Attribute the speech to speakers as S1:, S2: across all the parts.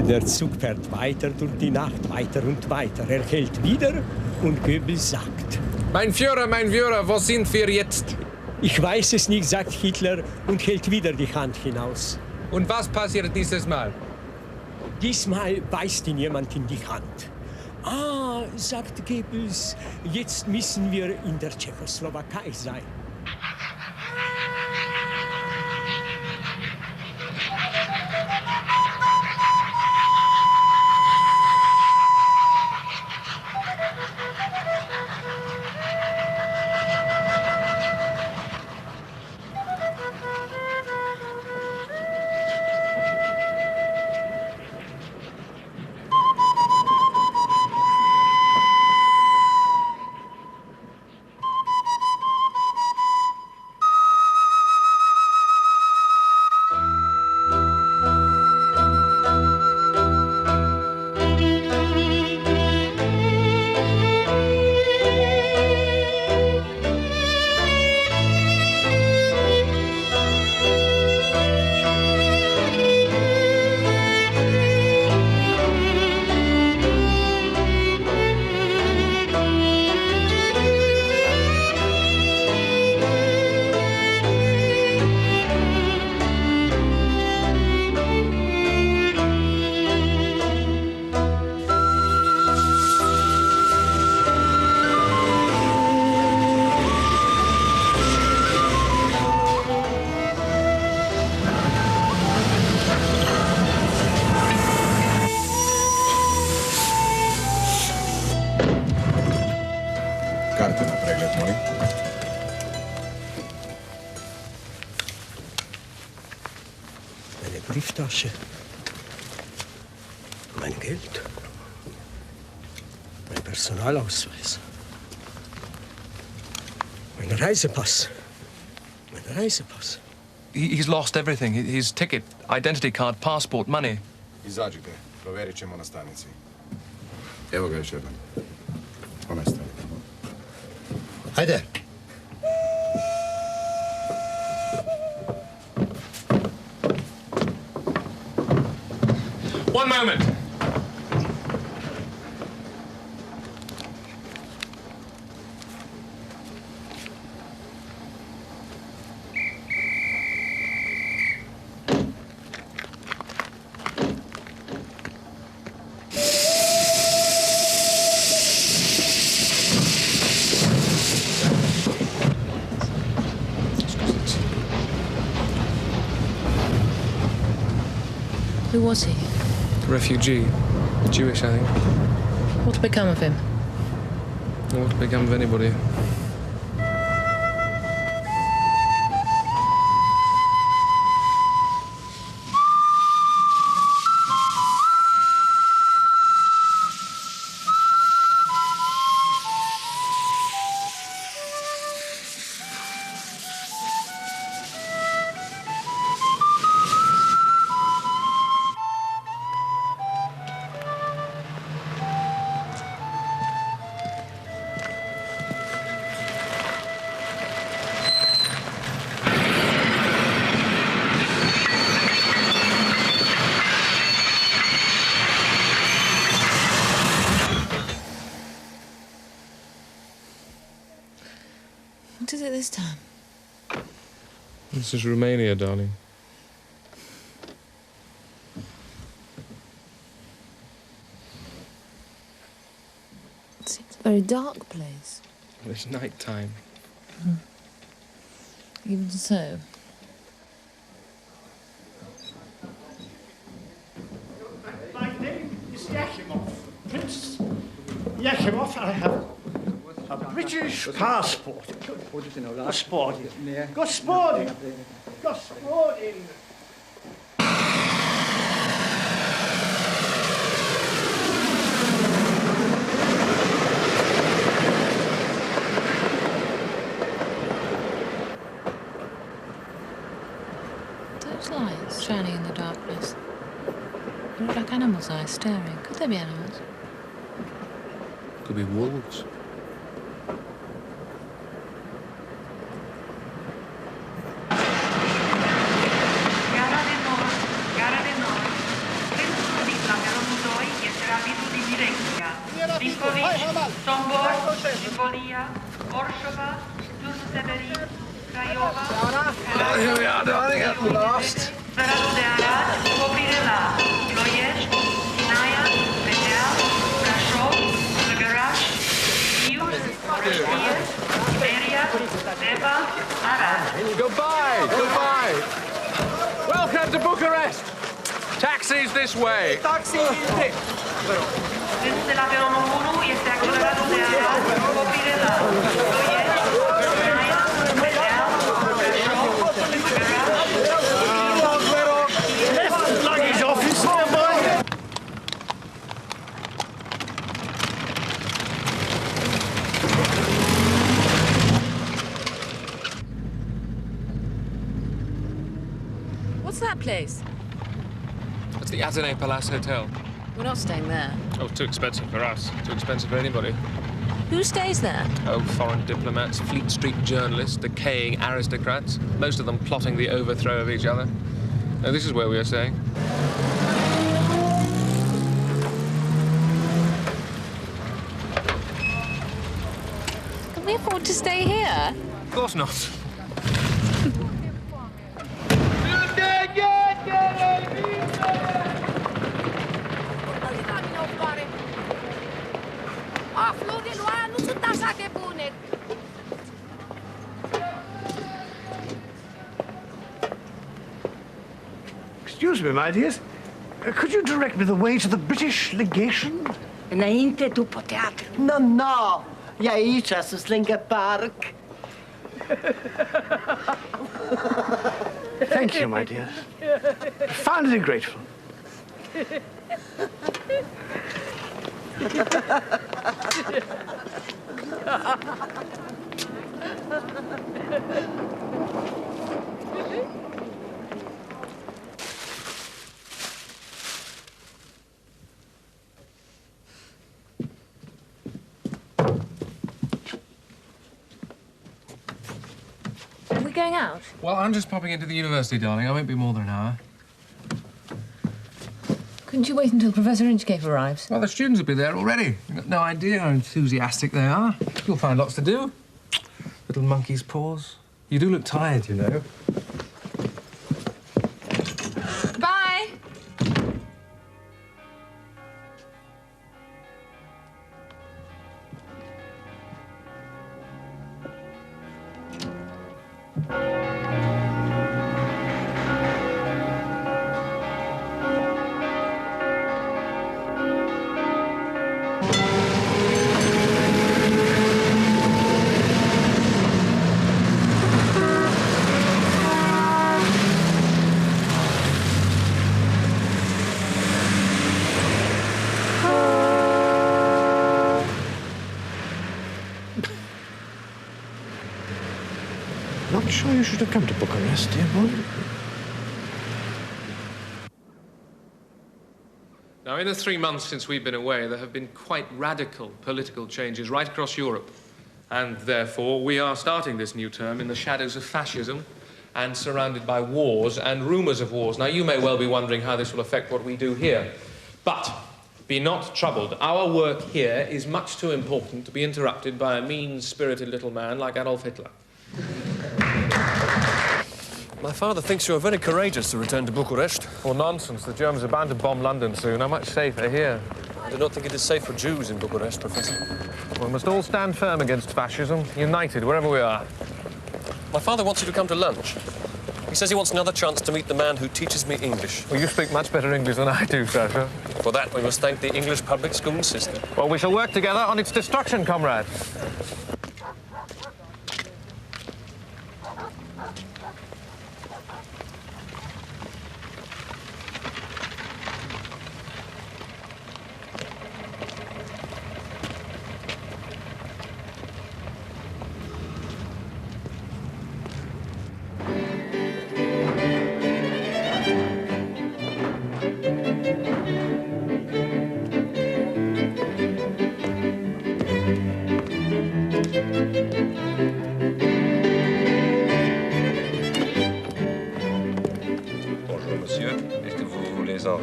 S1: Der Zug fährt weiter durch die Nacht, weiter und weiter. Er hält wieder und Goebbels sagt:
S2: Mein Führer, wo sind wir jetzt?
S1: Ich weiß es nicht, sagt Hitler und hält wieder die Hand hinaus.
S2: Und was passiert dieses Mal?
S1: Diesmal beißt ihn jemand in die Hand. Ah, sagt Goebbels, jetzt müssen wir in der Tschechoslowakei sein. Brieftasche. Mein Geld. Mein Personalausweis. Mein Reisepass. Mein Reisepass.
S3: He's lost everything. His ticket, identity card, passport, money.
S4: Izađite, provjerit ćemo na stanici. Evo ga još jedan. Onaj stari.
S5: Hajde.
S3: One moment.
S6: Who was he?
S2: Refugee. Jewish, I think.
S6: What become of him?
S2: What become of anybody?
S6: What is it this time?
S2: This is Romania, darling.
S6: It seems a very dark place.
S2: Well, it's night time.
S6: Even so.
S7: My name is Yakimov, Prince Yakimov. I have a British passport. Gospodin. Gospodin. Gospodin.
S6: Those lights shining in the darkness. They look like animals' eyes staring. Could they be animals?
S2: Could be wolves.
S3: return to Bucharest. Taxis this way.
S8: Taxi este la numărul este accelerat de
S7: Luggage office nearby.
S6: What's that place?
S2: It's the Athénée Palace Hotel.
S6: We're not staying there.
S2: Oh, too expensive for us. Too expensive for anybody.
S6: Who stays there?
S2: Oh, foreign diplomats, Fleet Street journalists, decaying aristocrats, most of them plotting the overthrow of each other. Now, this is where we are staying.
S6: Can we afford to stay here?
S2: Of course not.
S7: Excuse me, my dears. Could you direct me the way to the British legation?
S8: Înainte după teatru.
S9: No, e aici, sus lângă parc.
S7: Thank you, my dear. Profoundly grateful.
S6: Are we going out?
S2: Well, I'm just popping into the university, darling. I won't be more than an hour.
S6: Couldn't you wait until Professor Inchcape arrives?
S2: Well, the students will be there already. You've got no idea how enthusiastic they are. You'll find lots to do. Little monkey's paws. You do look tired, you know.
S6: Bye!
S7: Not sure you should have come to Bucharest, dear boy.
S2: Now, in the 3 months since we've been away, there have been quite radical political changes right across Europe. And therefore, we are starting this new term in the shadows of fascism and surrounded by wars and rumours of wars. Now, you may well be wondering how this will affect what we do here. But be not troubled. Our work here is much too important to be interrupted by a mean-spirited little man like Adolf Hitler.
S10: My father thinks you're very courageous to return to Bucharest.
S2: Well, nonsense. The Germans are bound to bomb London soon. I'm much safer here.
S10: I do not think it is safe for Jews in Bucharest, Professor.
S2: We must all stand firm against fascism, united wherever we are.
S10: My father wants you to come to lunch. He says he wants another chance to meet the man who teaches me English.
S2: Well, you speak much better English than I do, Sasha.
S10: For that, we must thank the English public school system.
S2: Well, we shall work together on its destruction, comrade.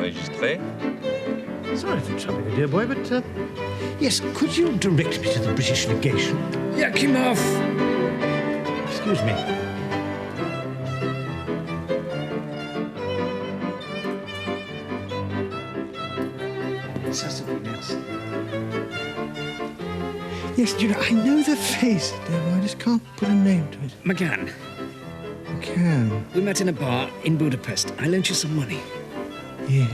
S11: enregistrer.
S7: Sorry to trouble you, dear boy, but, yes, could you direct me to the British legation?
S1: Yakimov!
S7: Excuse me. Yes, you know, I know the face, dear boy. I just can't put a name to it.
S1: McGann.
S7: Thank you. can. We met in a bar in Budapest. I lent you some money. Yeah.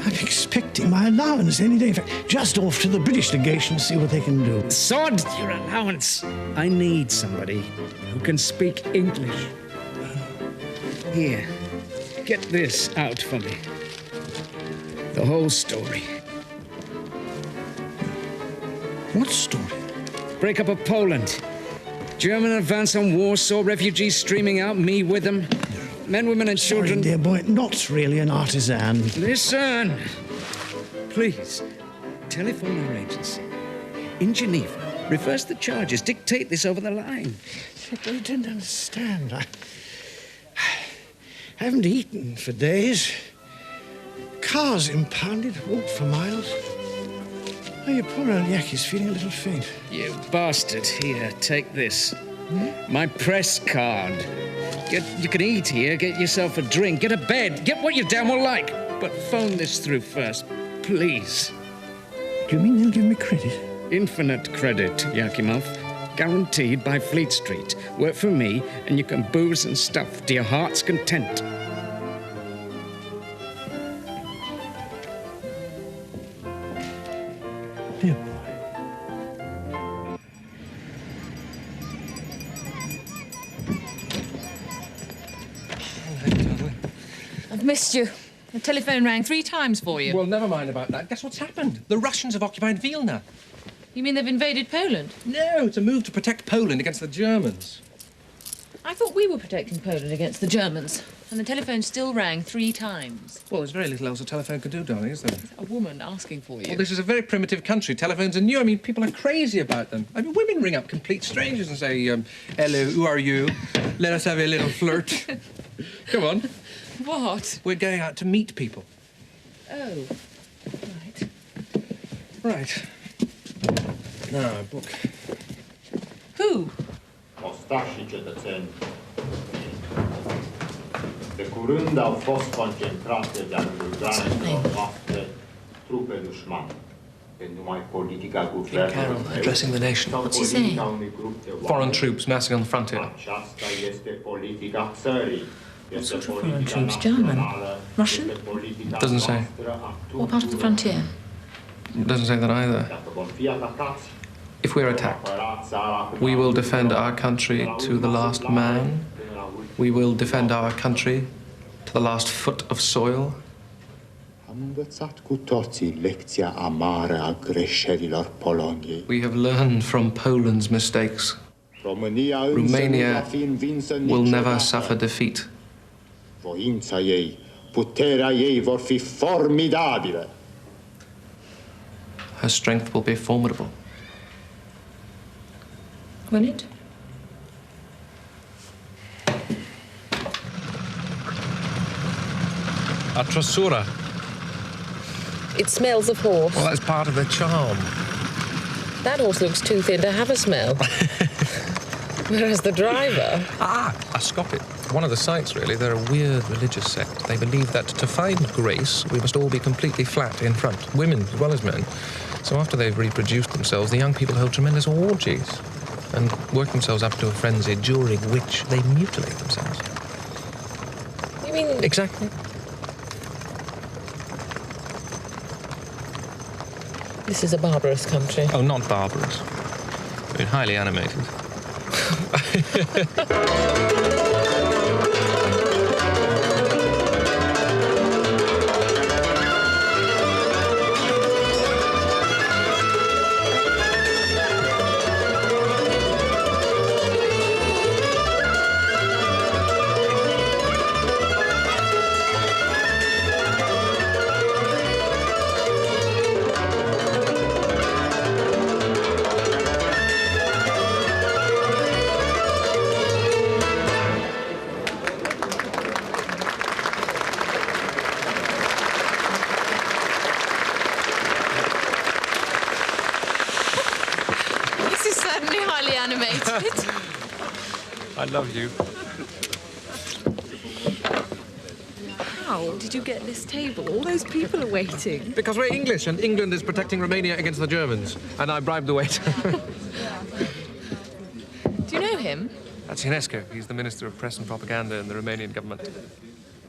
S7: I'm expecting my allowance any day. In fact, just off to the British legation to see what they can do. Sod your allowance. I need somebody who can speak English. Here, get this out for me. The whole story. What story? Breakup of Poland. German advance on Warsaw, refugees streaming out, me with them. Men, women, and children.
S5: Sorry, dear boy, not really an artisan.
S7: Listen! Please, telephone our agency in Geneva. Reverse the charges. Dictate this over the line.
S5: But you don't understand. I haven't eaten for days. Cars impounded, walked for miles. Oh, your poor old Yaki's feeling a little faint.
S7: You bastard. Here, take this. My press card. You can eat here, get yourself a drink, get a bed, get what you damn well like. But phone this through first, please.
S5: Do you mean they'll give me credit?
S7: Infinite credit, Yakimov. Guaranteed by Fleet Street. Work for me, and you can booze and stuff to your heart's content.
S5: Dear boy.
S6: I've missed you. The telephone rang 3 times for you.
S3: Well, never mind about that. Guess what's happened? The Russians have occupied Vilna.
S6: You mean they've invaded Poland?
S3: No, it's a move to protect Poland against the Germans.
S6: I thought we were protecting Poland against the Germans. And the telephone still rang 3 times.
S3: Well, there's very little else a telephone could do, darling, is there?
S6: A woman asking for you.
S3: Well, this is a very primitive country. Telephones are new. I mean, people are crazy about them. I mean, women ring up complete strangers and say, hello, who are you? Let us have a little flirt. Come on.
S6: What?
S3: We're going out to meet people.
S6: Oh, right.
S3: Right. Now, book.
S6: Who?
S12: Ostași cetățeni, de curând au fost concentrate de-a lungul granițelor noastre trupe dușmane. Numai politica guvernului.
S3: Carol addressing the nation.
S6: What's he saying?
S3: Foreign troops massing on the frontier.
S12: Aceasta este politica țării.
S6: What sort of foreign troops? German? Russian?
S3: Doesn't say.
S6: What part of the frontier?
S3: Doesn't say that either. If we're attacked, we will defend our country to the last man. We will defend our country to the last foot of soil.
S12: Am învățat cu toții lecția amară a greșelilor Poloniei.
S3: We have learned from Poland's mistakes.
S12: Romania
S3: will never suffer defeat.
S12: Voința ei, puterea ei vor fi formidabile.
S3: Her strength will be formidable.
S6: Will it?
S13: A trasura.
S14: It smells of horse.
S13: Well, that's part of the charm.
S14: That horse looks too thin to have a smell. Whereas the driver...
S13: A Scottish. One of the sites, really. They're a weird religious sect. They believe that to find grace, we must all be completely flat in front, women as well as men. So after they've reproduced themselves, the young people hold tremendous orgies and work themselves up to a frenzy during which they mutilate themselves.
S14: You mean...
S13: Exactly.
S14: This is a barbarous country.
S13: Oh, not barbarous. I mean, highly animated. I love you.
S15: How did you get this table? All those people are waiting.
S3: Because we're English, and England is protecting Romania against the Germans. And I bribed the waiter.
S6: Do you know him?
S3: That's Ionesco. He's the Minister of Press and Propaganda in the Romanian government.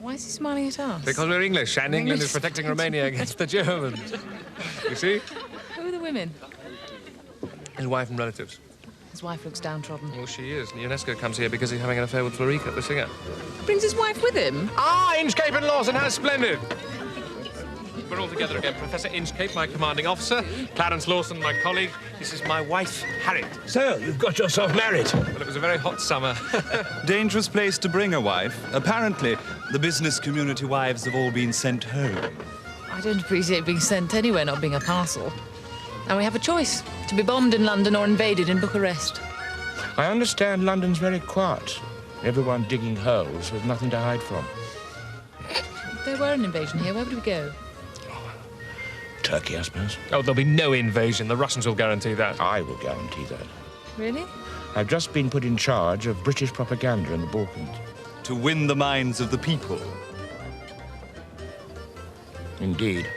S6: Why is he smiling at us?
S3: Because we're English, and England is protecting Romania against the Germans. You see?
S6: Who are the women?
S3: His wife and relatives.
S6: His wife looks downtrodden.
S3: Well, she is. Ionesco comes here because he's having an affair with Florica, the singer.
S6: Brings his wife with him?
S3: Ah, Inchcape and Lawson, how splendid! We're all together again. Professor Inchcape, my commanding officer. Clarence Lawson, my colleague. This is my wife, Harriet.
S16: So, you've got yourself married.
S3: Well, it was a very hot summer.
S17: Dangerous place to bring a wife. Apparently, the business community wives have all been sent home.
S6: I don't appreciate being sent anywhere, not being a parcel. And we have a choice, to be bombed in London or invaded in Bucharest.
S16: I understand London's very quiet. Everyone digging holes with nothing to hide from.
S6: If there were an invasion here, where would we go?
S16: Turkey, I suppose.
S3: Oh, there'll be no invasion. The Russians will guarantee that.
S16: I will guarantee that.
S6: Really?
S16: I've just been put in charge of British propaganda in the Balkans.
S17: To win the minds of the people.
S16: Indeed.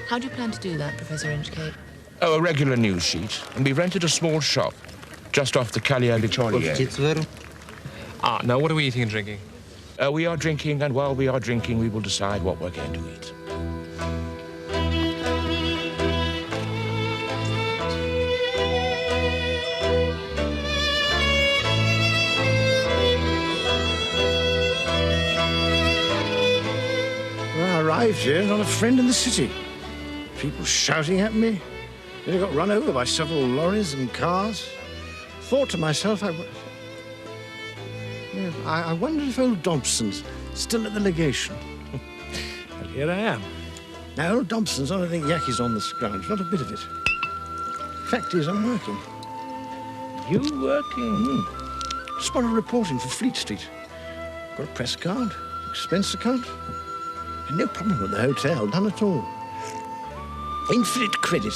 S6: How do you plan to do that, Professor Inchcape?
S16: Oh, a regular news sheet. And we rented a small shop just off the Calia Victoria.
S3: Ah, now what are we eating and drinking?
S16: We are drinking, and while we are drinking, we will decide what we're going to eat.
S5: When I arrived here, not a friend in the city. People shouting at me. Then I got run over by several lorries and cars. Thought to myself, I wondered if old Thompson's still at the legation. And here I am. Now, old Thompson's, I don't think Yaki's on the scrounge, not a bit of it. Fact is, I'm working.
S16: You working?
S5: Spotted reporting for Fleet Street. Got a press card, expense account. And no problem with the hotel, none at all. Infinite credit.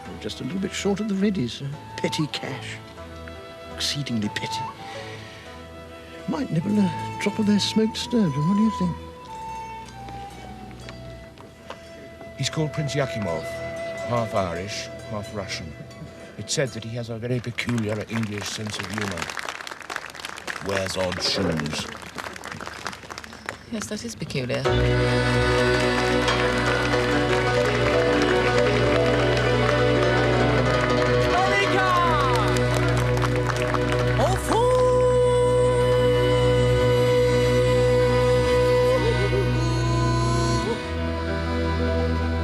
S5: I'm just a little bit short of the readies. Petty cash. Exceedingly petty. Might nibble a drop of their smoked sturgeon. What do you think?
S16: He's called Prince Yakimov. Half Irish, half Russian. It's said that he has a very peculiar English sense of humour. Wears odd shoes.
S6: Yes, that is peculiar.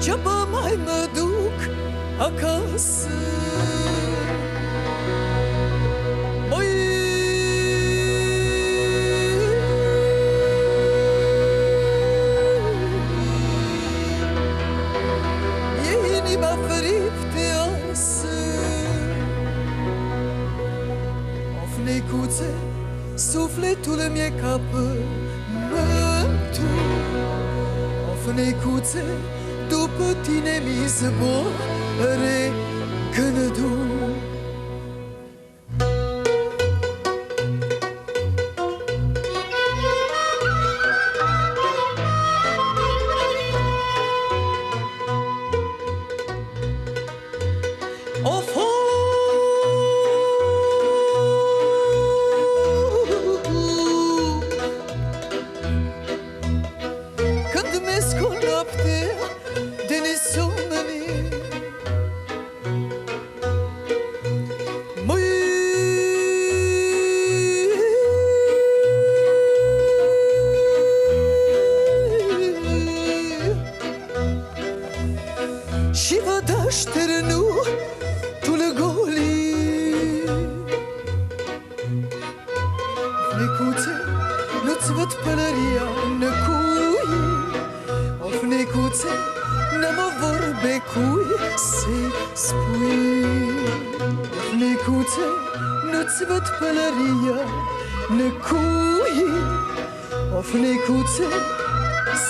S18: Ceaba mai mă duc acasă. Măi, e inima fripteasă. Of, necuțe, sufletul mi-e ca pământul. Of, necuțe, după tine mi zboare gândul. Of, când mesc o noapte de nesomnire, măi, și văd așternutul golii. Necuțe, nu-ți văd pălăria năcui. Of, necuțe, n-am vorbe cui să-i spui. Of, necuțe, nu-ți văd pălăria năcui. Of, necuțe,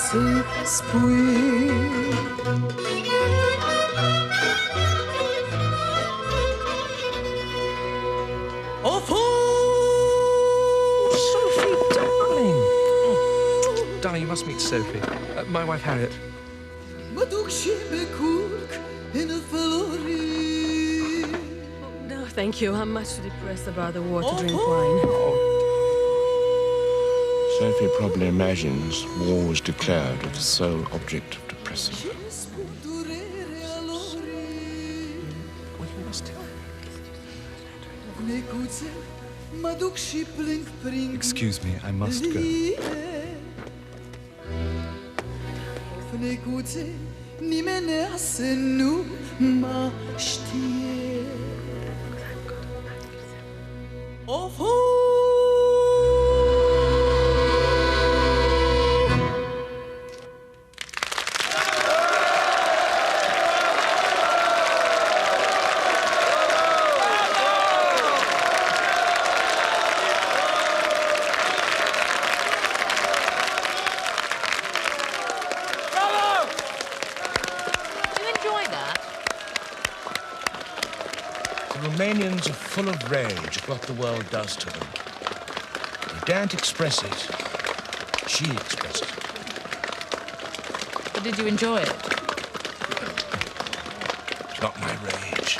S18: să-i spui. Of,
S3: Sophie, darling! Darling, you must meet Sophie. My wife, Harriet.
S18: mă duc și me culc în flori.
S15: Now, thank you. I'm much too depressed about the war to drink wine.
S16: Sophie probably imagines war was declared with the sole object of depressing her.
S17: Excuse me, I must go.
S16: Romanians are full of rage at what the world does to them. They daren't express it. She expresses it.
S6: But did you enjoy it?
S16: It's not my rage.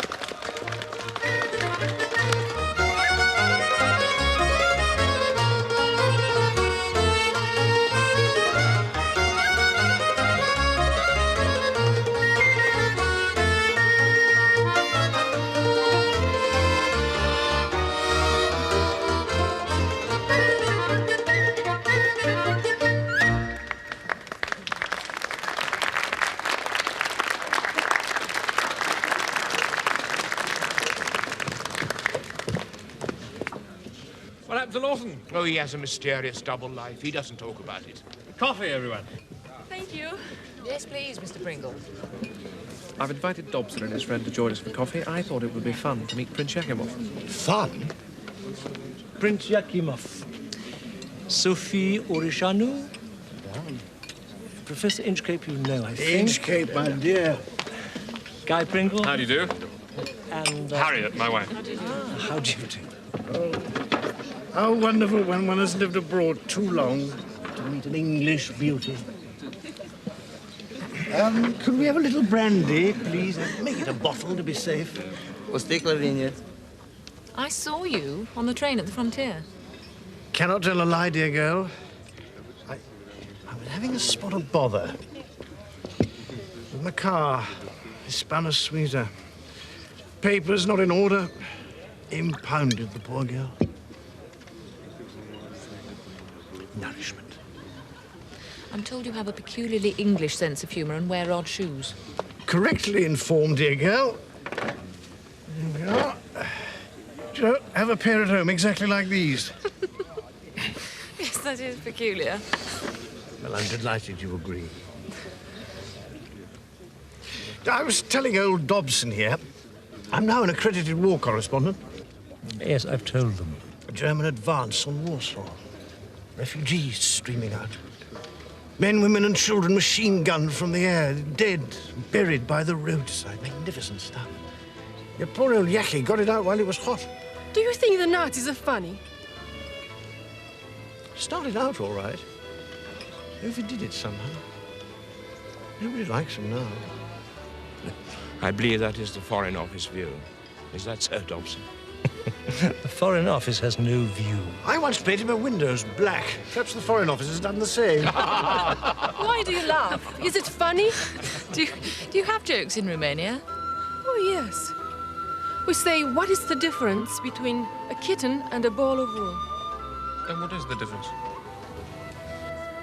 S2: What happened to Lawson?
S16: Oh, he has a mysterious double life. He doesn't talk about it.
S2: Coffee, everyone.
S15: Thank you.
S6: Yes, please, Mr. Pringle.
S3: I've invited Dobson and his friend to join us for coffee. I thought it would be fun to meet Prince Yakimov.
S5: Fun? Prince Yakimov. Sophie Orishanu. Professor Inchcape, you know, I think.
S7: Inchcape, my dear.
S5: Guy Pringle.
S2: How do you do?
S5: And...
S2: Harriet, my wife.
S5: How do you do?
S7: Oh, how wonderful when one has lived abroad too long to meet an English beauty. Could we have a little brandy, please? Make it a bottle to be safe.
S6: I saw you on the train at the frontier.
S5: Cannot tell a lie, dear girl. I was having a spot of bother. With my car, Hispana Suiza. Papers not in order. Impounded the poor girl. Nourishment.
S6: I'm told you have a peculiarly English sense of humour and wear odd shoes.
S5: Correctly informed, dear girl. There we are. Do you have a pair at home exactly like these?
S6: Yes, that is peculiar.
S5: Well, I'm delighted you agree. I was telling old Dobson here, I'm now an accredited war correspondent.
S7: Yes, I've told them.
S5: A German advance on Warsaw. Refugees streaming out. Men, women and children machine-gunned from the air, dead, buried by the roadside. Magnificent stuff. Your poor old Yaki got it out while it was hot.
S15: Do you think the Nazis are funny?
S5: Started out all right. Overdid it somehow. Nobody likes them now.
S16: I believe that is the Foreign Office view. Is that so, Thompson?
S7: The Foreign Office has no view.
S5: I once painted my windows black. Perhaps the Foreign Office has done the same.
S15: Why do you laugh? Is it funny?
S6: Do you have jokes in Romania?
S15: Oh, yes. We say, what is the difference between a kitten and a ball of wool?
S3: And what is the difference?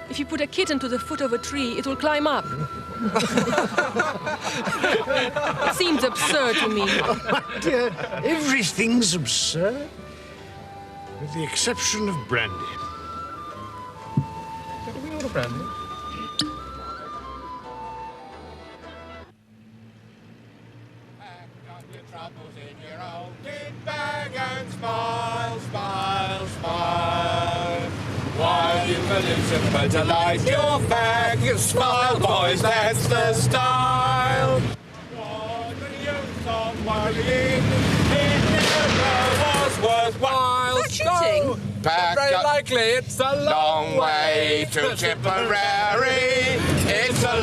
S15: If you put a kitten to the foot of a tree, it will climb up. It seems absurd to me.
S5: Oh, my dear, everything's absurd. With the exception of brandy.
S3: Can we order brandy?
S18: But to light your fag, you smile, boys, that's the style. What the use of worrying? It never was worthwhile.
S15: Is that shooting?
S18: Very likely it's a long way to Tipperary. It's a...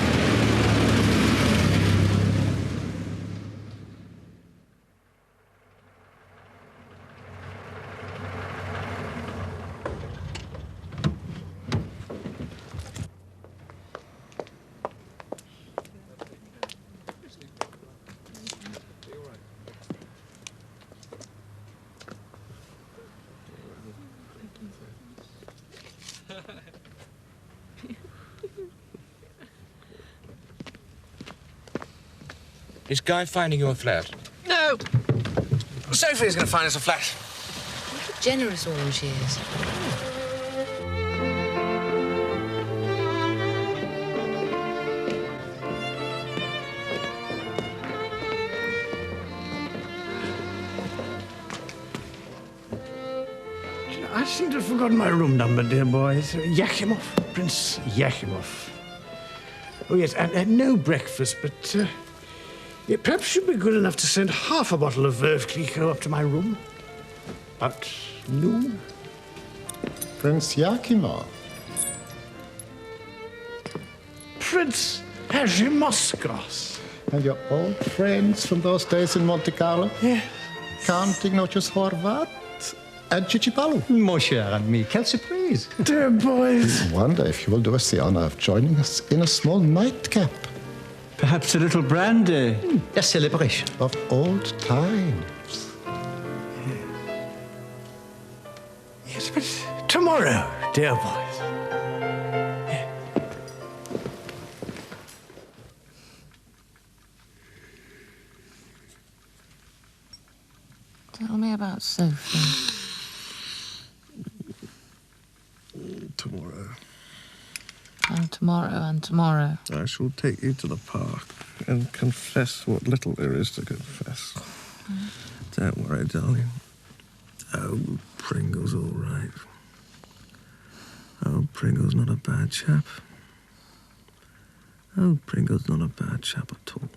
S16: Is Guy finding you a flat?
S13: No! Sophie's going to find us a flat.
S14: What a generous woman she is.
S5: I seem to have forgotten my room number, dear boys. Yakimov, Prince Yakimov. Oh, yes, and no breakfast, but yeah, perhaps you'd be good enough to send half a bottle of Veuve Clicquot up to my room. About noon.
S12: Prince Yakimov.
S5: Prince Herzimoskos.
S12: And your old friends from those days in Monte Carlo?
S5: Yeah.
S12: Count Ignatius Horvat and Cicipalu.
S19: Mon cher ami, quelle surprise.
S5: Dear boys.
S12: I wonder if you will do us the honor of joining us in a small nightcap.
S19: Perhaps a little brandy. A celebration.
S12: Of old times.
S5: Yes, but tomorrow, dear boys.
S14: Tell me about Sophie.
S5: Tomorrow.
S14: And tomorrow and tomorrow.
S5: I shall take you to the park and confess what little there is to confess. Don't worry, darling. Oh, Pringle's all right. Oh, Pringle's not a bad chap. Oh, Pringle's not a bad chap at all.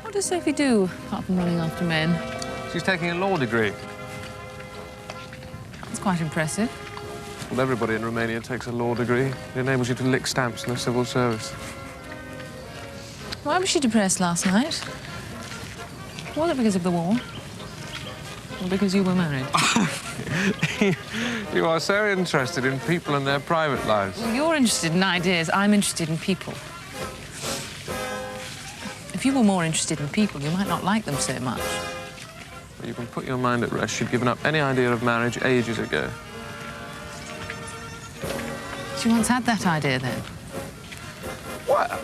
S6: What does Sophie do, apart from running after men?
S2: She's taking a law degree.
S6: That's quite impressive.
S2: Well, everybody in Romania takes a law degree. It enables you to lick stamps in the civil service.
S6: Why was she depressed last night? Was it because of the war? Or because you were married?
S2: You are so interested in people and their private lives.
S6: Well, you're interested in ideas. I'm interested in people. If you were more interested in people, you might not like them so much.
S2: You can put your mind at rest. She'd given up any idea of marriage ages ago.
S6: She once had that idea, then?
S2: Well...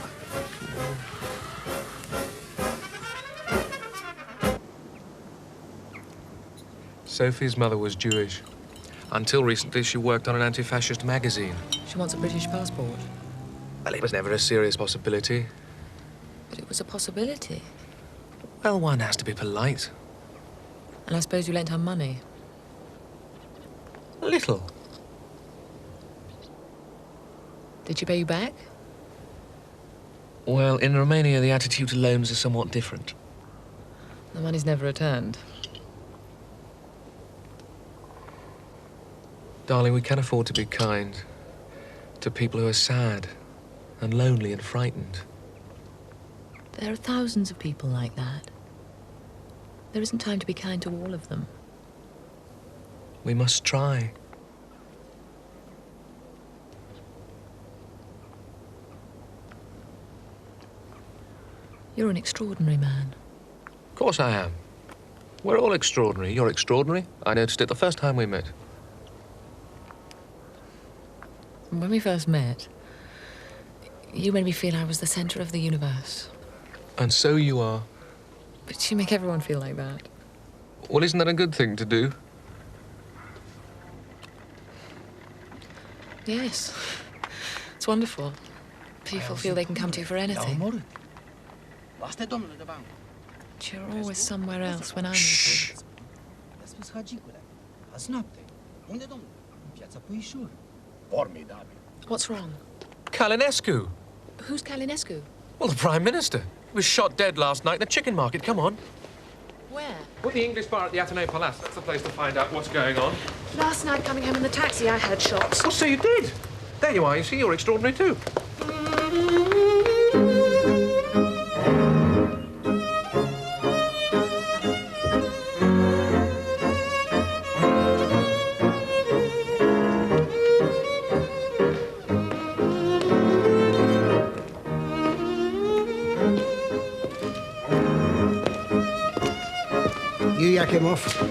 S3: Sophie's mother was Jewish. Until recently, she worked on an anti-fascist magazine.
S14: She wants a British passport.
S3: Well, it was never a serious possibility.
S14: But it was a possibility.
S3: Well, one has to be polite.
S14: And I suppose you lent her money.
S3: A little.
S14: Did she pay you back?
S3: Well, in Romania, the attitude to loans is somewhat different.
S14: The money's never returned.
S3: Darling, we can afford to be kind to people who are sad and lonely and frightened.
S14: There are thousands of people like that. There isn't time to be kind to all of them.
S3: We must try.
S14: You're an extraordinary man.
S3: Of course I am. We're all extraordinary. You're extraordinary. I noticed it the first time we met.
S14: When we first met, you made me feel I was the center of the universe.
S3: And so you are.
S14: But you make everyone feel like that.
S3: Well, isn't that a good thing to do?
S14: Yes. It's wonderful. People feel they can come to you for anything. But you're always somewhere else when I'm with you. What's wrong?
S13: Calinescu.
S14: Who's Calinescu?
S13: Well, the Prime Minister. He was shot dead last night in the chicken market. Come on.
S14: Where?
S2: Well, the English bar at the Athénée Palace. That's the place to find out what's going on.
S15: Last night, coming home in the taxi, I heard shots.
S13: Oh, so you did? There you are. You see, you're extraordinary too.
S7: You Yakimov?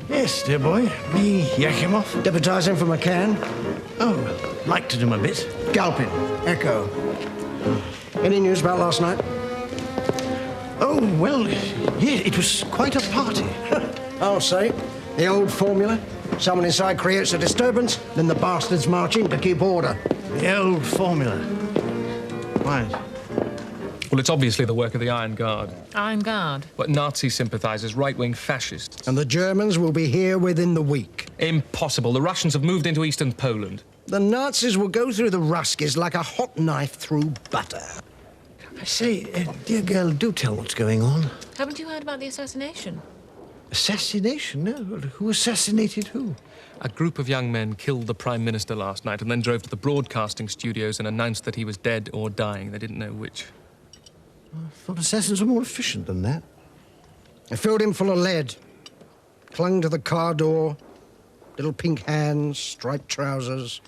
S5: Yes, dear boy. Me, Yakimov.
S7: Deputising for McCann?
S5: Oh, like to do my bit.
S7: Galpin, Echo. Any news about last night?
S5: Oh, well, yeah, it was quite a party.
S7: I'll say. The old formula. Someone inside creates a disturbance, then the bastards march in to keep order.
S5: The old formula. Right.
S13: Well, it's obviously the work of the Iron Guard.
S6: Iron Guard?
S13: But Nazi sympathisers, right-wing fascists.
S7: And the Germans will be here within the week.
S13: Impossible. The Russians have moved into eastern Poland.
S7: The Nazis will go through the Ruskies like a hot knife through butter.
S5: I say, dear girl, do tell what's going on.
S6: Haven't you heard about the assassination?
S5: Assassination? No. Who assassinated who?
S13: A group of young men killed the Prime Minister last night and then drove to the broadcasting studios and announced that he was dead or dying. They didn't know which.
S5: I thought assassins were more efficient than that.
S7: They filled him full of lead, clung to the car door, little pink hands, striped trousers.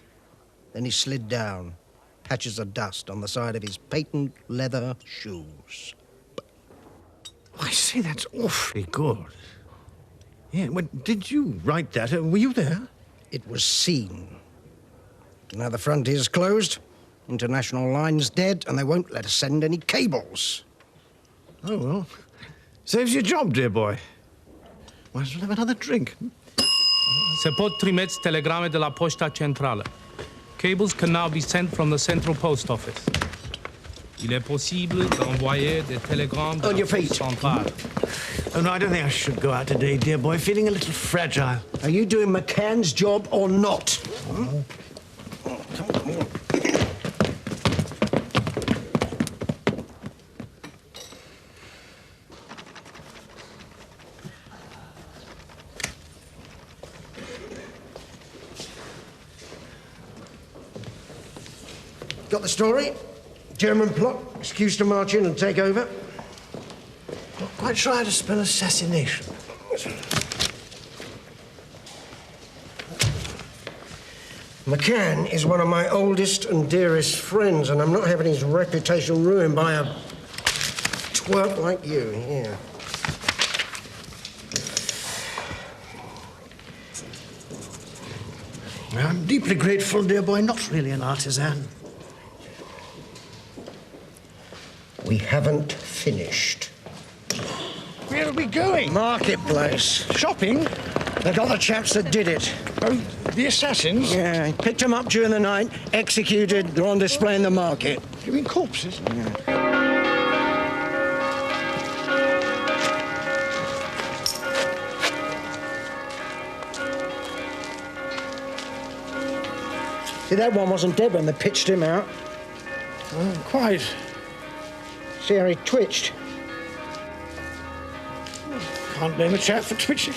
S7: Then he slid down, patches of dust on the side of his patent leather shoes.
S5: I say, that's awfully good. Yeah, well, did you write that? Were you there?
S7: It was seen. Now the frontier's closed, international line's dead, and they won't let us send any cables.
S5: Oh, well. Saves your job, dear boy. Might as well have another drink.
S20: Se pot trimite telegrame de la Poșta Centrală. Cables can now be sent from the Central Post Office. Il est possible d'envoyer des télégrammes de la Poste Centrale.
S5: Oh, no, I don't think I should go out today, dear boy. Feeling a little fragile.
S7: Are you doing McCann's job or not?
S5: Hmm?
S7: Oh, come on. Got the story? German plot, excuse to march in and take over.
S5: Not quite sure how to spell assassination.
S7: McCann is one of my oldest and dearest friends, and I'm not having his reputation ruined by a twerp like you here.
S5: I'm deeply grateful, dear boy. Not really an artisan.
S7: We haven't finished.
S5: Where are we going?
S7: Marketplace.
S5: Shopping?
S7: They got the chaps that did it.
S5: Oh, the assassins?
S7: Yeah, picked them up during the night, executed, they're on display in the market.
S5: You mean corpses?
S7: Yeah. See, that one wasn't dead when they pitched him out.
S5: Quite.
S7: See how he twitched?
S5: Can't blame a chap for twitching.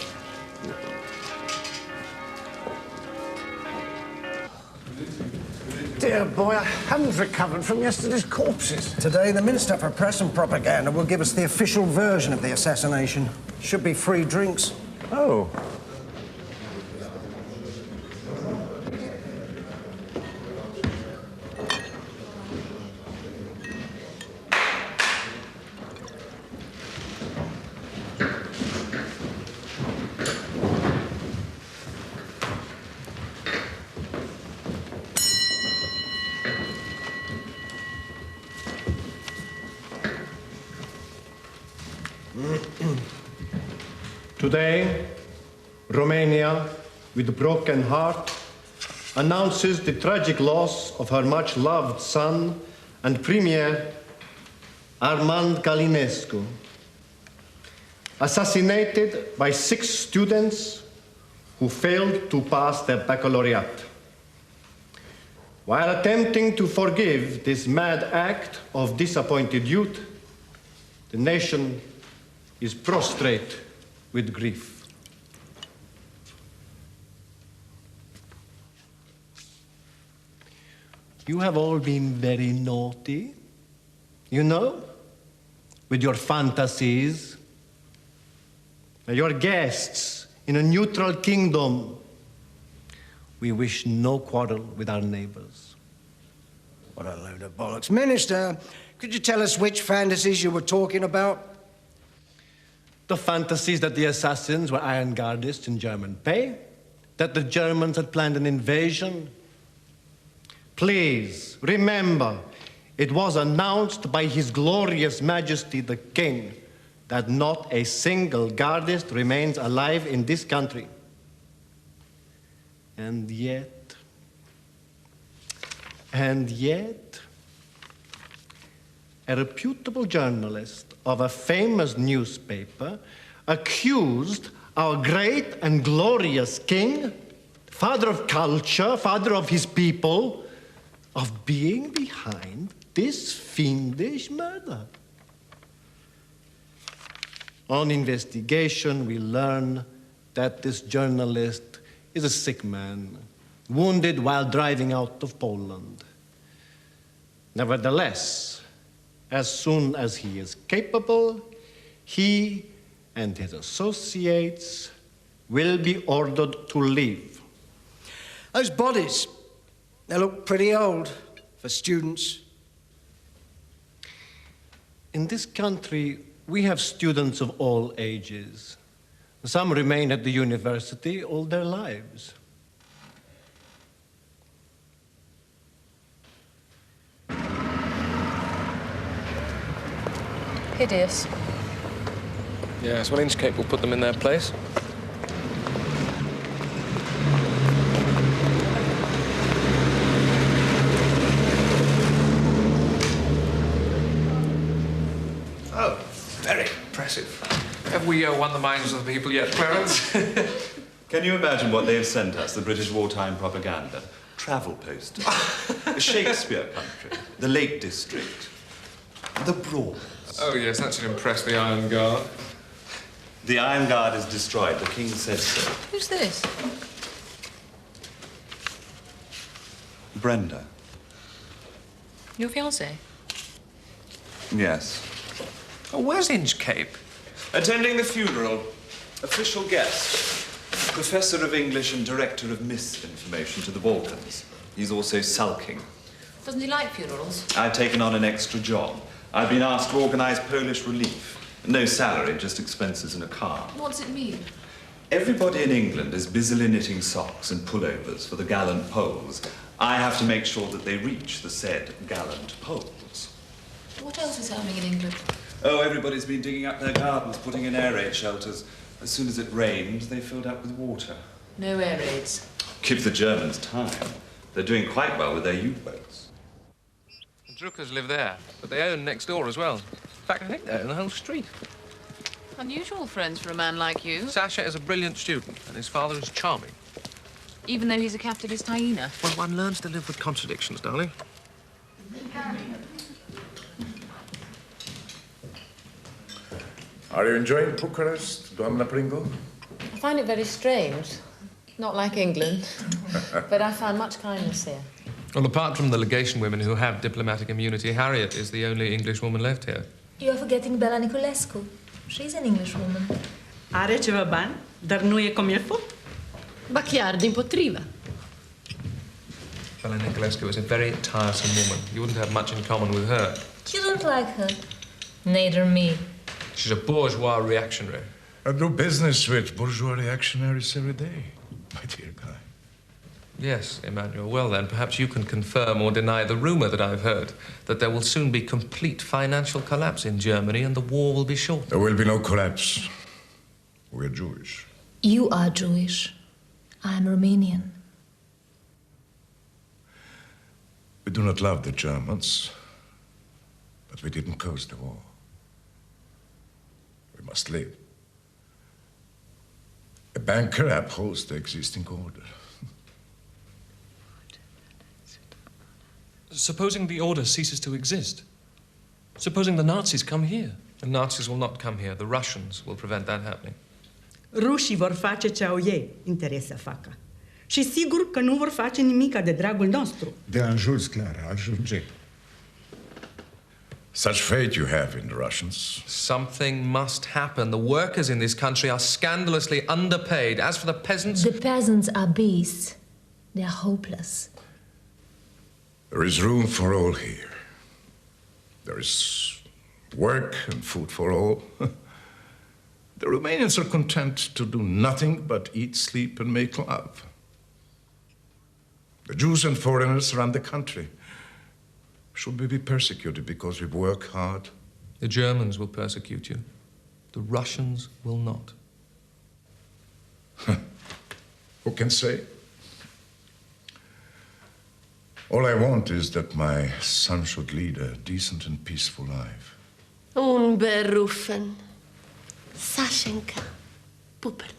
S5: Dear boy, I haven't recovered from yesterday's corpses.
S7: Today, the Minister for Press and Propaganda will give us the official version of the assassination. Should be free drinks.
S5: Oh.
S21: Today, Romania, with a broken heart, announces the tragic loss of her much-loved son and Premier, Armand Calinescu, assassinated by 6 students who failed to pass their baccalaureate. While attempting to forgive this mad act of disappointed youth, the nation is prostrate with grief. You have all been very naughty, you know, with your fantasies. Your guests in a neutral kingdom. We wish no quarrel with our neighbors.
S4: What a load of bollocks. Minister, could you tell us which fantasies you were talking about?
S21: The fantasies that the assassins were Iron Guardists in German pay, that the Germans had planned an invasion. Please, remember, it was announced by His Glorious Majesty the King that not a single Guardist remains alive in this country. And yet, a reputable journalist of a famous newspaper accused our great and glorious king, father of culture, father of his people, of being behind this fiendish murder. On investigation, we learn that this journalist is a sick man, wounded while driving out of Poland. Nevertheless, as soon as he is capable, he and his associates will be ordered to leave.
S4: Those bodies, they look pretty old for students.
S21: In this country, we have students of all ages. Some remain at the university all their lives.
S6: Hideous.
S13: Yes, well, Inchcape will put them in their place.
S2: Oh, very impressive. Have we won the minds of the people yet, Clarence?
S17: Can you imagine what they've sent us, the British wartime propaganda? Travel posters, the Shakespeare country, the Lake District, the Broads.
S2: Oh, yes, that should impress the Iron Guard.
S17: The Iron Guard is destroyed. The King said so.
S6: Who's this?
S17: Brenda.
S6: Your fiancé?
S17: Yes.
S2: Oh, where's Inchcape?
S17: Attending the funeral. Official guest. Professor of English and Director of Misinformation to the Balkans. He's also sulking.
S6: Doesn't he like funerals?
S17: I've taken on an extra job. I've been asked to organize Polish relief. No salary, just expenses in a car.
S6: What's it mean?
S17: Everybody in England is busily knitting socks and pullovers for the gallant Poles. I have to make sure that they reach the said gallant Poles.
S6: What else is happening in England?
S17: Oh, everybody's been digging up their gardens, putting in air raid shelters. As soon as it rained, they filled up with water.
S6: No air raids.
S17: Give the Germans time. They're doing quite well with their U-boats.
S13: The Druckers live there, but they own next door as well. In fact, I think they own the whole street.
S6: Unusual friends for a man like you.
S13: Sasha is a brilliant student, and his father is charming.
S6: Even though he's a capitalist hyena.
S13: Well, one learns to live with contradictions, darling.
S22: Are you enjoying Bucharest, Donna Pringle?
S6: I find it very strange. Not like England. But I found much kindness here.
S13: Well, apart from the legation women who have diplomatic immunity, Harriet is the only English woman left here.
S23: You are forgetting Bella Niculescu. She's an English woman.
S24: Are ceva bani, dar nu e cum e fu.
S15: Ba chiar, dimpotrivă.
S13: Bella Niculescu is a very tiresome woman. You wouldn't have much in common with her.
S23: You don't like her. Neither me.
S13: She's a bourgeois reactionary.
S22: I do business with bourgeois reactionaries every day, my dear Guy.
S13: Yes, Emmanuel. Well, then, perhaps you can confirm or deny the rumor that I've heard, that there will soon be complete financial collapse in Germany and the war will be short.
S22: There will be no collapse. We're Jewish.
S23: You are Jewish. I'm Romanian.
S22: We do not love the Germans, but we didn't cause the war. We must live. A banker upholds the existing order.
S2: Supposing the order ceases to exist? Supposing the Nazis come here?
S3: The Nazis will not come here. The Russians will prevent that happening.
S24: Rușii vor face ce au ei interes să facă. Și sigur că nu vor face nimica de dragul nostru.
S22: De ajuns, Clara, ajunge. Such fate you have in the Russians.
S3: Something must happen. The workers in this country are scandalously underpaid. As for the peasants...
S23: The peasants are beasts. They are hopeless.
S22: There is room for all here. There is work and food for all. The Romanians are content to do nothing but eat, sleep, and make love. The Jews and foreigners run the country. Should we be persecuted because we work hard?
S3: The Germans will persecute you. The Russians will not.
S22: Who can say? All I want is that my son should lead a decent and peaceful life.
S8: Un berufen. Sashenka. Pupel.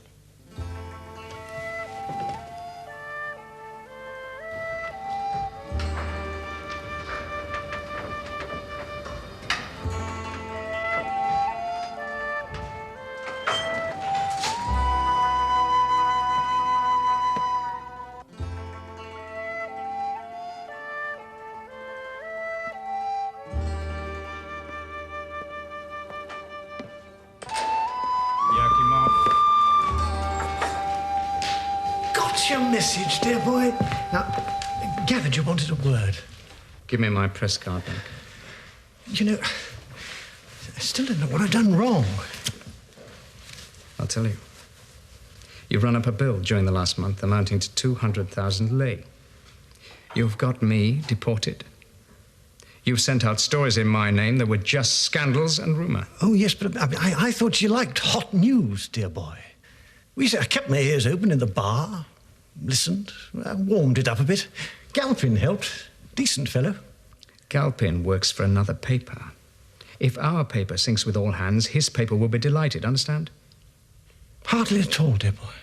S7: Your message, dear boy. Now, gathered you wanted a word.
S9: Give me my press card back.
S7: You know, I still don't know what I've done wrong.
S9: I'll tell you. You've run up a bill during the last month amounting to 200,000 lei. You've got me deported. You've sent out stories in my name that were just scandals and rumour.
S7: Oh, yes, but I thought you liked hot news, dear boy. I kept my ears open in the bar. Listened, warmed it up a bit. Galpin helped. Decent fellow.
S9: Galpin works for another paper. If our paper sinks with all hands, his paper will be delighted, understand?
S7: Hardly at all, dear boy.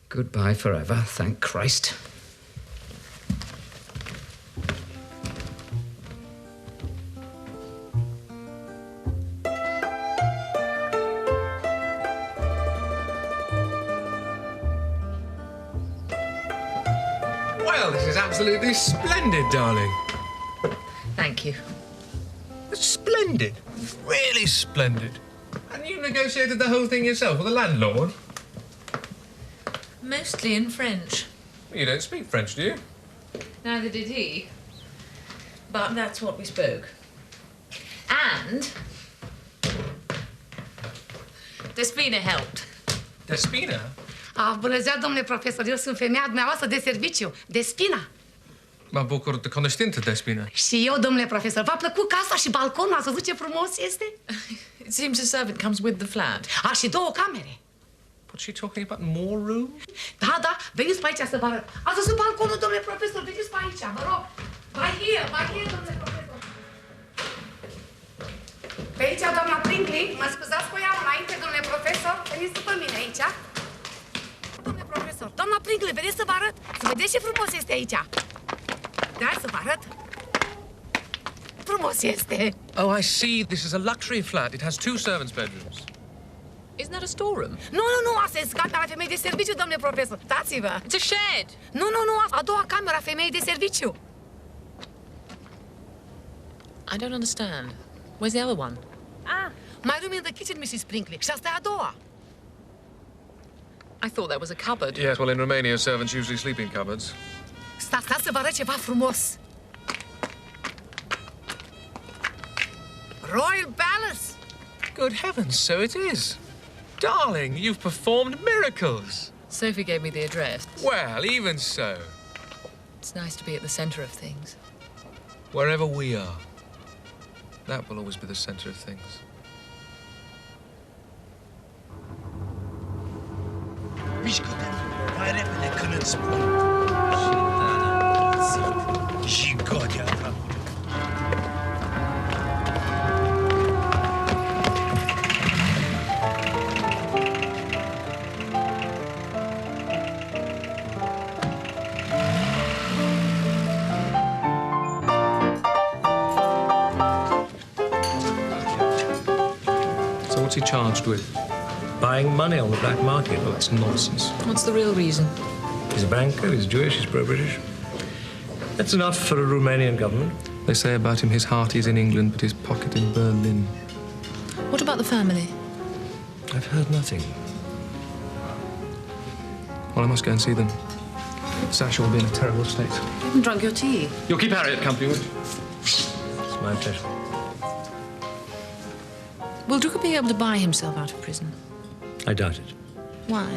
S9: Goodbye forever, thank Christ.
S3: Well, this is absolutely splendid, darling.
S6: Thank you.
S3: Splendid. Really splendid. And you negotiated the whole thing yourself with the landlord?
S6: Mostly in French.
S3: You don't speak French, do you?
S6: Neither did he. But that's what we spoke. And Despina helped.
S3: Despina?
S10: Bună ziua, domnule profesor, eu sunt femeia dumneavoastră de serviciu, Despina.
S3: Mă bucur de cunoștință, Despina.
S10: Și eu, domnule profesor, v-a plăcut casa și balconul? Ați văzut ce frumos este?
S6: It seems a servant comes with the flat.
S10: Și două camere.
S3: What's she talking about? More rooms?
S10: Da, veniți pe aici să vă arăt. Ați văzut balconul, domnule profesor? Veniți pe aici, vă rog. By here, domnule profesor. Pe aici, doamna Pringle, mă scuzați cu ea înainte, domnule profesor? Veniți după mine aici. Domnule profesor, doamna Pringle, veniți să vă arăt. Să vedeți ce frumos este aici. Da, să vă arăt. Frumos este.
S3: Oh, I see. This is a luxury flat. It has 2 servants' bedrooms.
S6: Isn't that a storeroom?
S10: Nu, asta e camera femeii de serviciu, domnule profesor. Dați-vă.
S6: It's a shed.
S10: Nu, a doua camera femeii de serviciu.
S6: I don't understand. Where's the other one?
S10: My room in the kitchen, Mrs. Pringle. Și asta e a doua.
S6: I thought that was a cupboard.
S3: Yes, well, in Romania, servants usually sleep in cupboards.
S10: Stați să vă arăt ceva frumos. Royal Palace.
S3: Good heavens, so it is. Darling, you've performed miracles.
S6: Sophie gave me the address.
S3: Well, even so.
S6: It's nice to be at the centre of things.
S3: Wherever we are, that will always be the centre of things.
S7: Mișcă-te, mai repede când îți spun. Jigodia ta.
S3: What's he charged with?
S1: Buying money on the black market.
S3: Well, that's nonsense.
S6: What's the real reason?
S1: He's a banker, he's Jewish, he's pro-British. That's enough for a Romanian government.
S3: They say about him his heart is in England, but his pocket in Berlin.
S6: What about the family?
S1: I've heard nothing.
S3: Well, I must go and see them. Sasha will be in a terrible state.
S6: You haven't drunk your tea.
S3: You'll keep Harriet company, won't you?
S1: It's my pleasure.
S6: Will Drucker be able to buy himself out of prison?
S1: I doubt it.
S6: Why?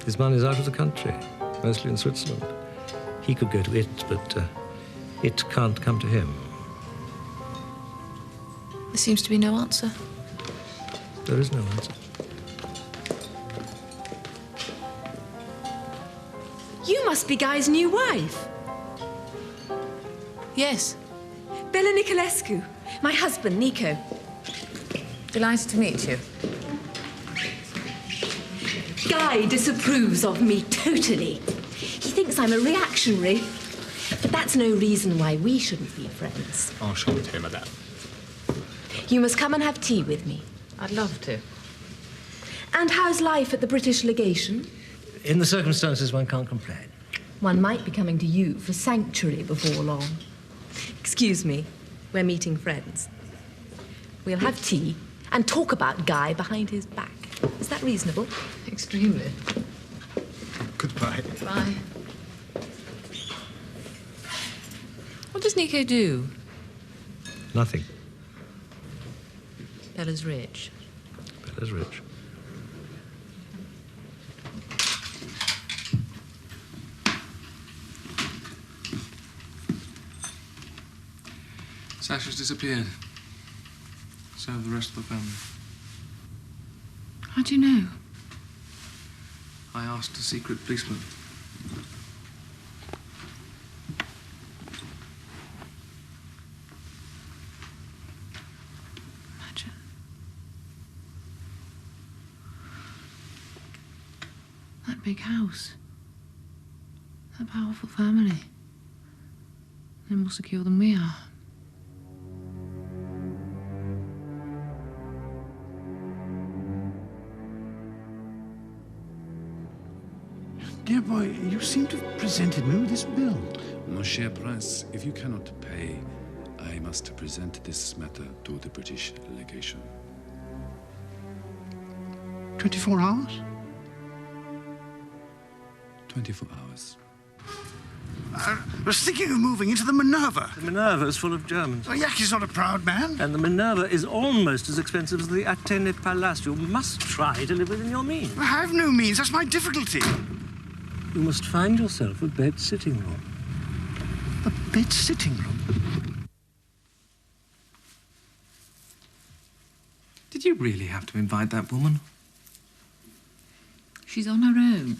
S1: His money's out of the country, mostly in Switzerland. He could go to it, but it can't come to him.
S6: There seems to be no answer.
S1: There is no answer.
S11: You must be Guy's new wife.
S6: Yes.
S11: Bella Nicolescu, my husband, Nico.
S6: Delighted to meet you.
S11: Guy disapproves of me totally. He thinks I'm a reactionary. But that's no reason why we shouldn't be friends.
S1: Enchanté, madame.
S11: You must come and have tea with me.
S6: I'd love to.
S11: And how's life at the British legation?
S1: In the circumstances, one can't complain.
S11: One might be coming to you for sanctuary before long. Excuse me, we're meeting friends. We'll have tea and talk about Guy behind his back. Is that reasonable?
S6: Extremely.
S5: Goodbye.
S6: Bye. What does Nico do?
S1: Nothing.
S6: Bella's rich.
S1: Bella's rich.
S3: Sasha's disappeared. So have the rest of the family.
S6: How do you know?
S3: I asked a secret policeman.
S6: Imagine. That big house. That powerful family. They're more secure than we are.
S5: Dear boy, you seem to have presented me with this bill.
S16: Mon cher prince, if you cannot pay, I must present this matter to the British legation.
S5: 24 hours?
S16: 24 hours.
S5: I was thinking of moving into the Minerva.
S1: The Minerva is full of Germans.
S5: Well, Yaki's not a proud man.
S1: And the Minerva is almost as expensive as the Atene Palace. You must try to live within your means.
S5: I have no means. That's my difficulty.
S1: You must find yourself a bed sitting room.
S5: A bed sitting room?
S3: Did you really have to invite that woman?
S6: She's on her own.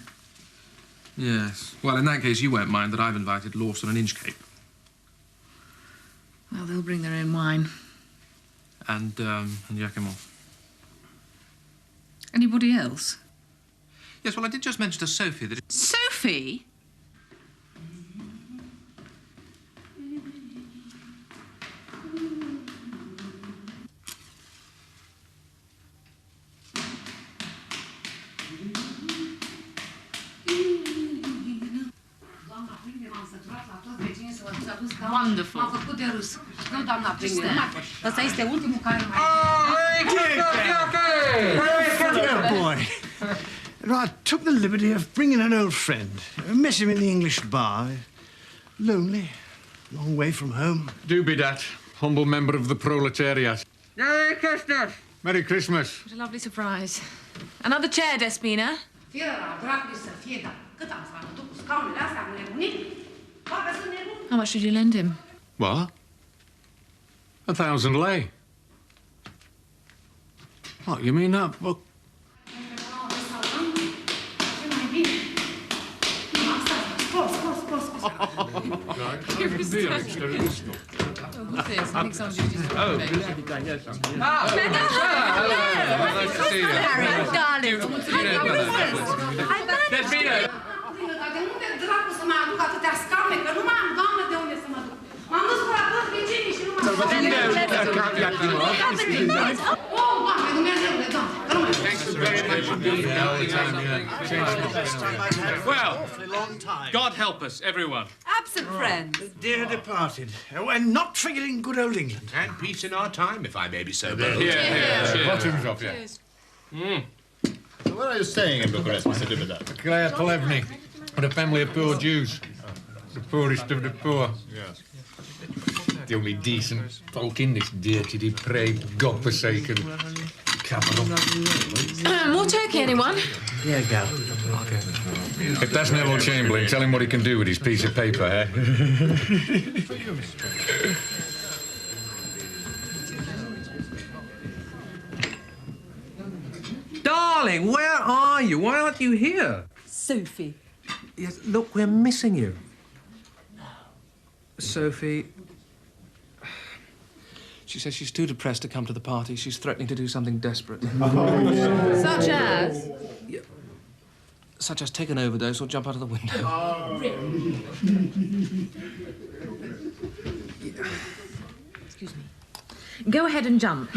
S3: Yes. Well, in that case, you won't mind that I've invited Lawson and Inchcape.
S6: Well, they'll bring their own wine.
S3: And Yakimov.
S6: Anybody else?
S3: Yes, well, I did just mention to Sophie that...
S6: Sophie? Wonderful.
S10: M-a făcut de râs. Nu, doamna Pringle, ăsta este ultimul care mai...
S5: Dear boy. I took the liberty of bringing an old friend. I met him in the English bar. Lonely. Long way from home.
S18: Do be that. Humble member of the proletariat.
S6: Merry Christmas.
S18: Merry Christmas.
S6: What a lovely surprise. Another chair, Despina.
S10: Fie la dracului să fie, dar cât am să aduc cu scaunele astea, am nebunit? Parcă sunt nebun.
S6: How much did you lend him?
S18: What? 1,000 lei. What, you mean that book?
S10: Dar de unde dracu să mai aduc atâtea scaune? Că nu mai am, doamnă, de unde să mă duc. M-am dus pe la toți vecinii și nu m-am... Oh, Doamne, Dumnezeule, Doamne!
S2: Well, God help us, everyone.
S12: Absent friends.
S7: Dear departed. We're not forgetting good old England.
S14: And peace in our time, if I may be so bold.
S18: Bottoms up, yeah.
S14: So where are you staying in Bucharest, Mr. Dividend?
S18: Claire Polevny, with a family of poor Jews. The poorest of the poor.
S14: Yes.
S18: The only decent folk in this dirty, depraved, godforsaken capital.
S6: More turkey, anyone?
S7: Yeah, Gal.
S18: If that's Neville Chamberlain, tell him what he can do with his piece of paper, eh?
S13: Darling, where are you? Why aren't you here?
S12: Sophie.
S13: Yes, look, we're missing you. Sophie... She says she's too depressed to come to the party. She's threatening to do something desperate.
S6: Such as?
S13: Yeah. Such as take an overdose or jump out of the window.
S6: Excuse me. Go ahead and jump.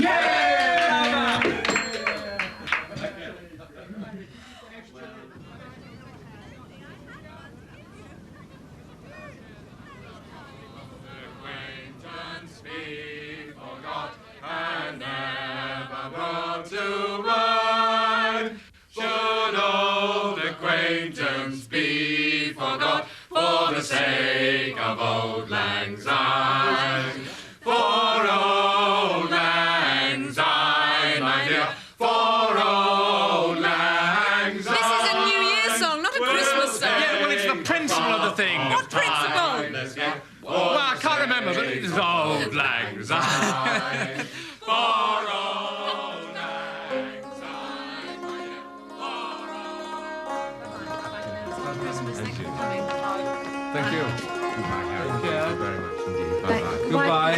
S2: And never brought to mind. Should old acquaintance be forgot for the sake of old lang syne? For old lang syne, my dear, for old lang syne.
S12: This is a New Year song, not a Christmas song.
S2: Yeah, well, it's the principle of the thing.
S12: What principle?
S2: Well, I can't remember, but it's old lang syne. For old lang syne, my dear, for
S13: Thank you. Thank you.
S14: Goodbye, Harry.
S13: Thank you.
S14: Thank you very much indeed. Bye-bye.
S13: Goodbye.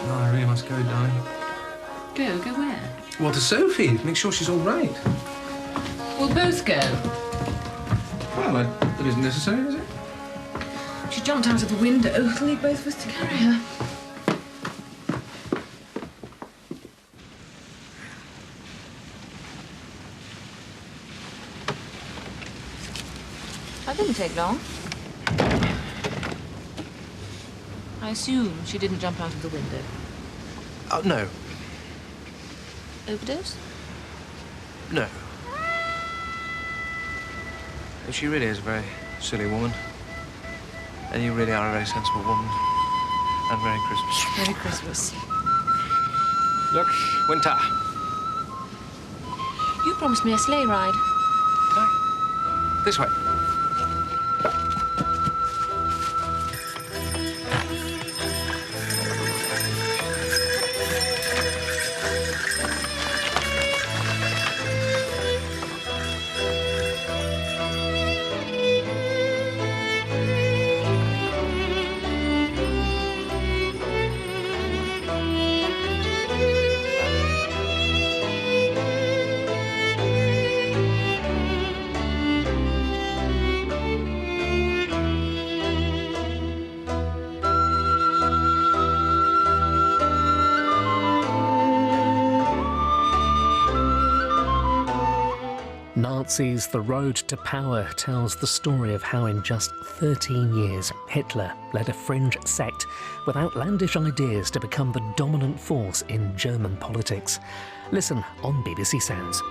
S13: Oh, I really must go, darling.
S6: Go where?
S13: Well, to Sophie. Make sure she's all right.
S6: We'll both go.
S13: Well, that isn't necessary, is it?
S6: She jumped out of the window. We'll leave both of us to carry her. That didn't take long. I assume she didn't jump out of the window.
S13: Oh, no.
S6: Overdose?
S13: No. She really is a very silly woman. And you really are a very sensible woman. And Merry Christmas.
S6: Merry Christmas.
S13: Look, winter.
S6: You promised me a sleigh ride.
S13: This way.
S19: Nazis' The Road to Power tells the story of how in just 13 years Hitler led a fringe sect with outlandish ideas to become the dominant force in German politics. Listen on BBC Sounds.